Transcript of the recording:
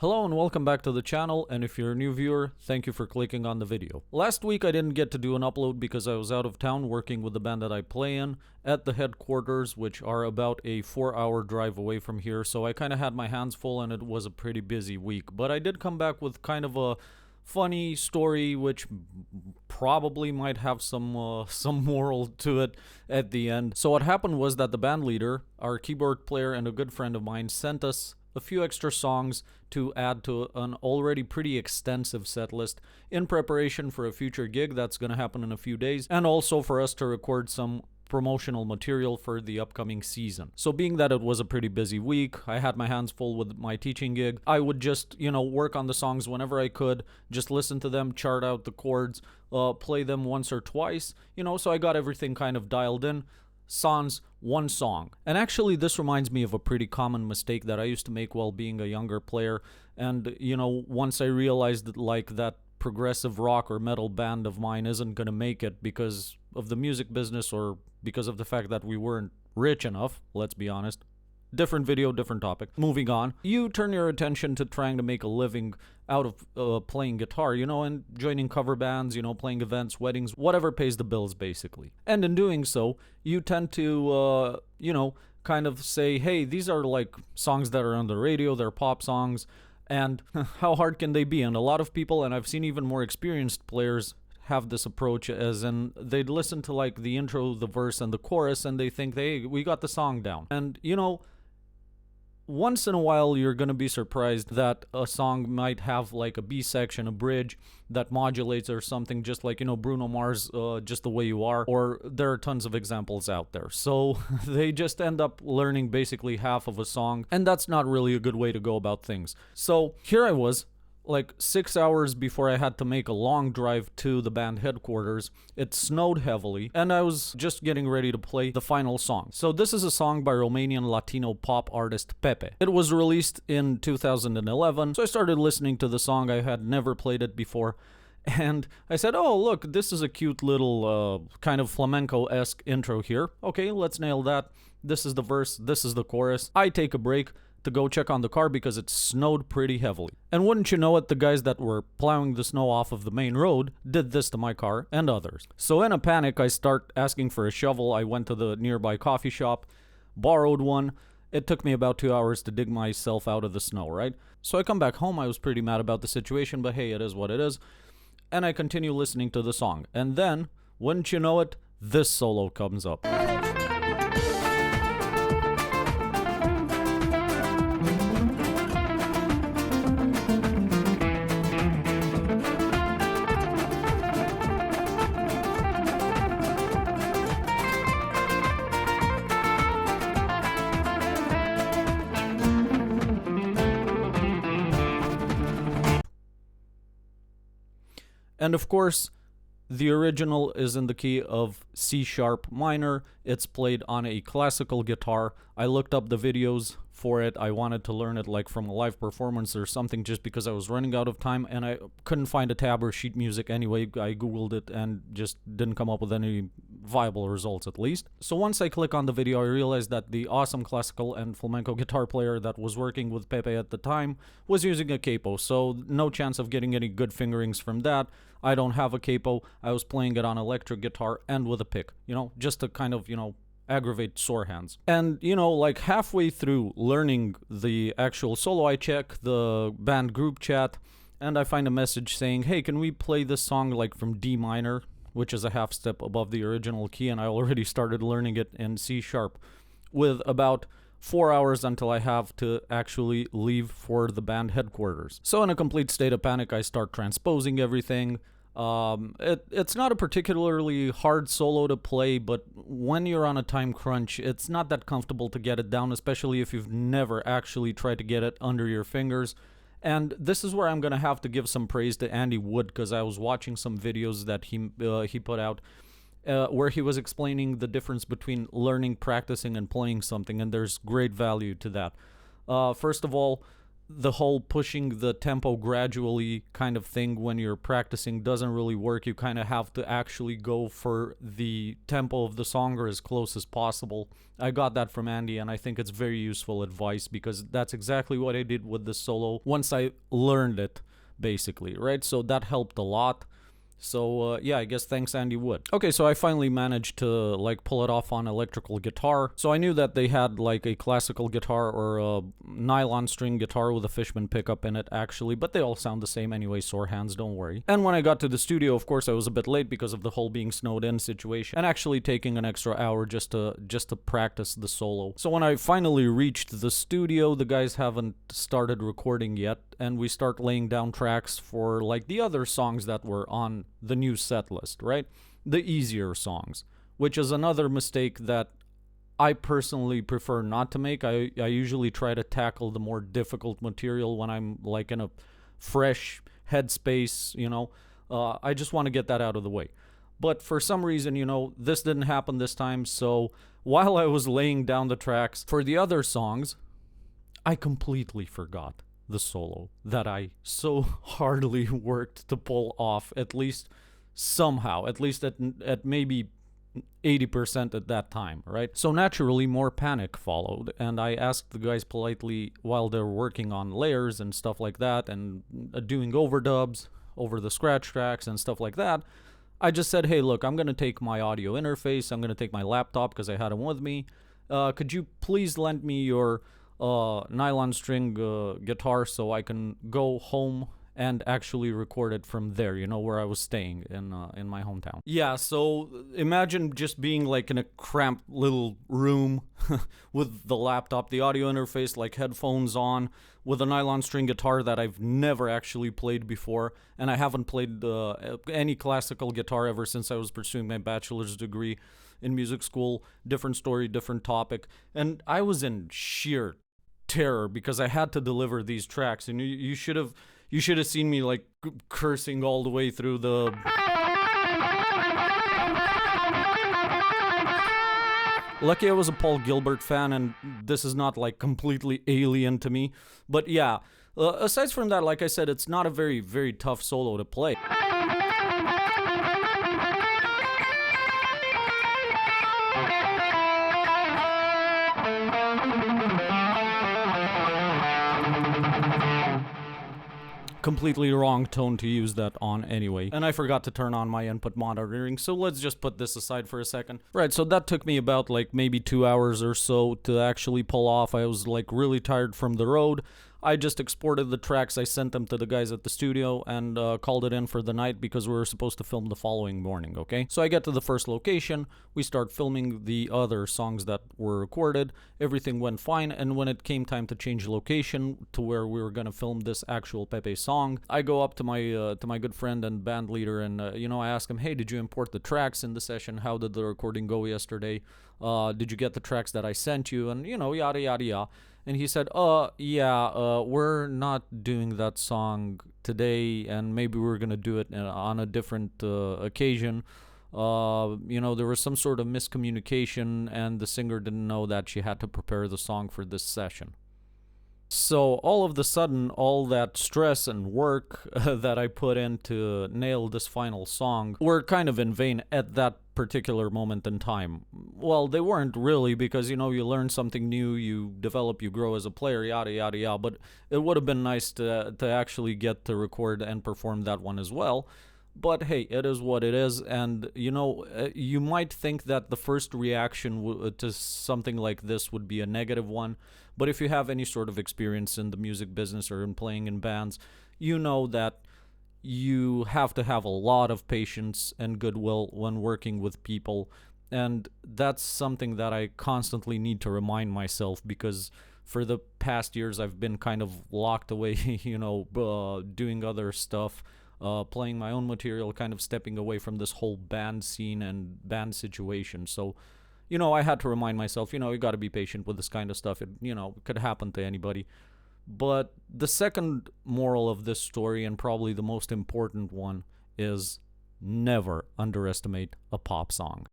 Hello and welcome back to the channel, and if you're a new viewer, thank you for clicking on the video. Last week I didn't get to do an upload because I was out of town working with the band that I play in at the headquarters, which are about a 4-hour drive away from here, so I kind of had my hands full and it was a pretty busy week. But I did come back with kind of a funny story which probably might have some moral to it at the end. So what happened was that the band leader, our keyboard player and a good friend of mine, sent us a few extra songs to add to an already pretty extensive set list in preparation for a future gig that's going to happen in a few days, and also for us to record some promotional material for the upcoming season. So being that it was a pretty busy week, I had my hands full with my teaching gig, I would just, work on the songs whenever I could, just listen to them, chart out the chords, play them once or twice, so I got everything kind of dialed in. Sans one song. And actually this reminds me of a pretty common mistake that I used to make while being a younger player, and once I realized that that progressive rock or metal band of mine isn't gonna make it because of the music business or because of the fact that we weren't rich enough, let's be honest. Different video, different topic. Moving on. You turn your attention to trying to make a living out of playing guitar, and joining cover bands, playing events, weddings, whatever pays the bills, basically. And in doing so, you tend to, kind of say, hey, these are like songs that are on the radio, they're pop songs, and how hard can they be? And a lot of people, and I've seen even more experienced players, have this approach, as in they'd listen to like the intro, the verse, and the chorus, and they think, hey, we got the song down. And, once in a while you're going to be surprised that a song might have like a B section, a bridge that modulates or something, just like, Bruno Mars, Just the Way You Are, or there are tons of examples out there. So they just end up learning basically half of a song, and that's not really a good way to go about things. So here I was, like 6 hours before I had to make a long drive to the band headquarters. It snowed heavily, and I was just getting ready to play the final song. So this is a song by Romanian Latino pop artist Pepe. It was released in 2011, so I started listening to the song. I had never played it before, and I said, oh, look, this is a cute little kind of flamenco-esque intro here. Okay, let's nail that. This is the verse, this is the chorus. I take a break to go check on the car because it snowed pretty heavily. And wouldn't you know it, the guys that were plowing the snow off of the main road did this to my car and others. So in a panic, I start asking for a shovel. I went to the nearby coffee shop, borrowed one. It took me about 2 hours to dig myself out of the snow, right? So I come back home. I was pretty mad about the situation, but hey, it is what it is. And I continue listening to the song. And then, wouldn't you know it, this solo comes up. And of course, the original is in the key of C sharp minor. It's played on a classical guitar. I looked up the videos for it. I wanted to learn it like from a live performance or something just because I was running out of time, and I couldn't find a tab or sheet music anyway. I googled it and just didn't come up with any viable results, at least. So once I click on the video, I realized that the awesome classical and flamenco guitar player that was working with Pepe at the time was using a capo, so no chance of getting any good fingerings from that. I don't have a capo. I was playing it on electric guitar and with a pick, just to kind of, aggravate sore hands. And, like halfway through learning the actual solo, I check the band group chat and I find a message saying, hey, can we play this song like from D minor, which is a half step above the original key, and I already started learning it in C sharp, with about 4 hours until I have to actually leave for the band headquarters. So in a complete state of panic, I start transposing everything. It's not a particularly hard solo to play, but when you're on a time crunch, it's not that comfortable to get it down, especially if you've never actually tried to get it under your fingers. And this is where I'm going to have to give some praise to Andy Wood, because I was watching some videos that he put out where he was explaining the difference between learning, practicing, and playing something, and there's great value to that. First of all, the whole pushing the tempo gradually kind of thing when you're practicing doesn't really work. You kind of have to actually go for the tempo of the song or as close as possible. I got that from Andy, and I think it's very useful advice because that's exactly what I did with the solo once I learned it, basically, right? So that helped a lot. So yeah, I guess thanks Andy Wood. Okay, so I finally managed to like pull it off on electrical guitar. So I knew that they had like a classical guitar or a nylon string guitar with a Fishman pickup in it actually, but they all sound the same anyway, sore hands, don't worry. And when I got to the studio, of course, I was a bit late because of the whole being snowed in situation and actually taking an extra hour just to practice the solo. So when I finally reached the studio, the guys haven't started recording yet, and we start laying down tracks for like the other songs that were on the new set list, right? The easier songs, which is another mistake that I personally prefer not to make. I usually try to tackle the more difficult material when I'm like in a fresh headspace, you know. I just want to get that out of the way. But for some reason, you know, this didn't happen this time, so while I was laying down the tracks for the other songs, I completely forgot the solo that I so hardly worked to pull off, at least somehow, at least at maybe 80% at that time, right? So naturally more panic followed, and I asked the guys politely while they were working on layers and stuff like that and doing overdubs over the scratch tracks and stuff like that. I just said, hey, look, I'm going to take my audio interface, I'm going to take my laptop because I had them with me. Could you please lend me your nylon string guitar so I can go home and actually record it from there, you know, where I was staying in my hometown. Yeah, so imagine just being like in a cramped little room with the laptop, the audio interface, like headphones on, with a nylon string guitar that I've never actually played before, and I haven't played any classical guitar ever since I was pursuing my bachelor's degree in music school. Different story, different topic, and I was in sheer terror because I had to deliver these tracks, and you should have seen me like cursing all the way through the Lucky I was a Paul Gilbert fan, and this is not like completely alien to me. But yeah, aside from that, like I said, it's not a very, very tough solo to play. Completely wrong tone to use that on anyway. And I forgot to turn on my input monitoring, so let's just put this aside for a second. Right, so that took me about like maybe 2 hours or so to actually pull off. I was like really tired from the road. I just exported the tracks, I sent them to the guys at the studio, and called it in for the night because we were supposed to film the following morning, okay? So I get to the first location, we start filming the other songs that were recorded, everything went fine, and when it came time to change location to where we were gonna film this actual Pepe song, I go up to my good friend and band leader, and you know, I ask him, hey, did you import the tracks in the session? How did the recording go yesterday? Did you get the tracks that I sent you? And you know, yada yada yada. And he said, yeah, we're not doing that song today, and maybe we're going to do it on a different occasion. You know, there was some sort of miscommunication, and the singer didn't know that she had to prepare the song for this session. So all of the sudden, all that stress and work that I put in to nail this final song were kind of in vain at that particular moment in time. Well, they weren't really, because, you know, you learn something new, you develop, you grow as a player, yada, yada, yada, but it would have been nice to actually get to record and perform that one as well. But hey, it is what it is, and you know, you might think that the first reaction to something like this would be a negative one, but if you have any sort of experience in the music business or in playing in bands, you know that you have to have a lot of patience and goodwill when working with people, and that's something that I constantly need to remind myself, because for the past years I've been kind of locked away, you know, doing other stuff, playing my own material, kind of stepping away from this whole band scene and band situation. So, you know, I had to remind myself, you know, you got to be patient with this kind of stuff. It, you know, could happen to anybody. But the second moral of this story, and probably the most important one, is never underestimate a pop song.